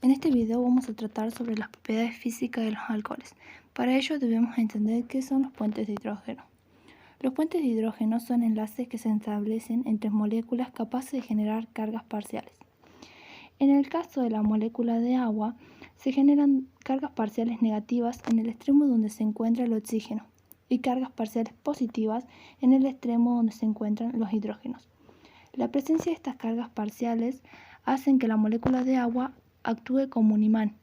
En este video vamos a tratar sobre las propiedades físicas de los alcoholes. Para ello debemos entender qué son los puentes de hidrógeno. Los puentes de hidrógeno son enlaces que se establecen entre moléculas capaces de generar cargas parciales. En el caso de la molécula de agua, se generan cargas parciales negativas en el extremo donde se encuentra el oxígeno y cargas parciales positivas en el extremo donde se encuentran los hidrógenos. La presencia de estas cargas parciales hacen que la molécula de agua actúe como un imán,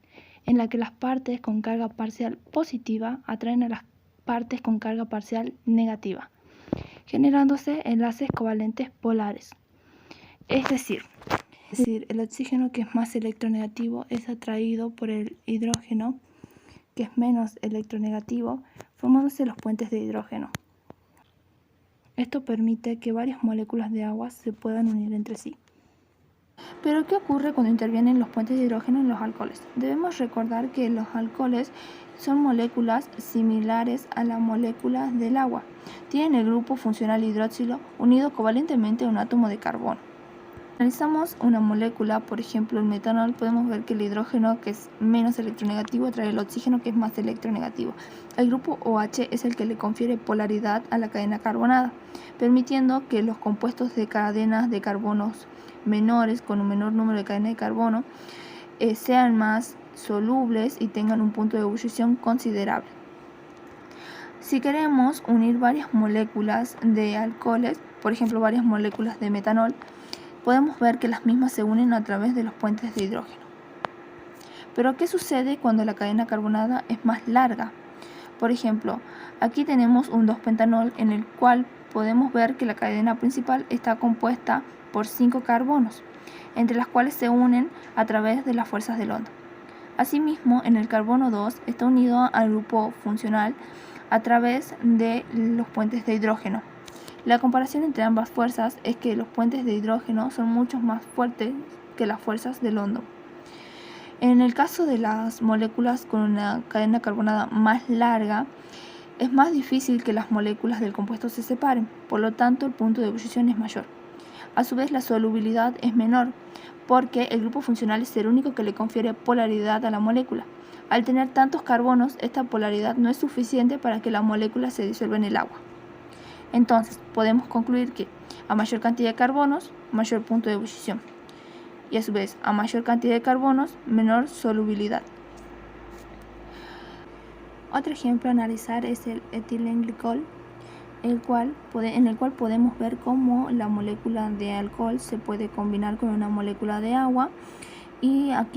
en la que las partes con carga parcial positiva atraen a las partes con carga parcial negativa, generándose enlaces covalentes polares. Es decir, el oxígeno, que es más electronegativo, es atraído por el hidrógeno, que es menos electronegativo, formándose los puentes de hidrógeno. Esto permite que varias moléculas de agua se puedan unir entre sí. Pero, ¿qué ocurre cuando intervienen los puentes de hidrógeno en los alcoholes? Debemos recordar que los alcoholes son moléculas similares a las moléculas del agua. Tienen el grupo funcional hidroxilo unido covalentemente a un átomo de carbono. Si analizamos una molécula, por ejemplo el metanol, podemos ver que el hidrógeno, que es menos electronegativo, atrae el oxígeno, que es más electronegativo. El grupo OH es el que le confiere polaridad a la cadena carbonada, permitiendo que los compuestos de cadenas de carbonos menores, con un menor número de cadenas de carbono, sean más solubles y tengan un punto de ebullición considerable. Si queremos unir varias moléculas de alcoholes, por ejemplo varias moléculas de metanol, podemos ver que las mismas se unen a través de los puentes de hidrógeno. Pero, ¿qué sucede cuando la cadena carbonada es más larga? Por ejemplo, aquí tenemos un 2-pentanol en el cual podemos ver que la cadena principal está compuesta por 5 carbonos, entre las cuales se unen a través de las fuerzas del London. Asimismo, en el carbono 2 está unido al grupo funcional a través de los puentes de hidrógeno. La comparación entre ambas fuerzas es que los puentes de hidrógeno son mucho más fuertes que las fuerzas de London. En el caso de las moléculas con una cadena carbonada más larga, es más difícil que las moléculas del compuesto se separen, por lo tanto el punto de ebullición es mayor. A su vez, la solubilidad es menor, porque el grupo funcional es el único que le confiere polaridad a la molécula. Al tener tantos carbonos, esta polaridad no es suficiente para que la molécula se disuelva en el agua. Entonces, podemos concluir que a mayor cantidad de carbonos, mayor punto de ebullición. Y a su vez, a mayor cantidad de carbonos, menor solubilidad. Otro ejemplo a analizar es el etilenglicol, en el cual podemos ver cómo la molécula de alcohol se puede combinar con una molécula de agua, y aquí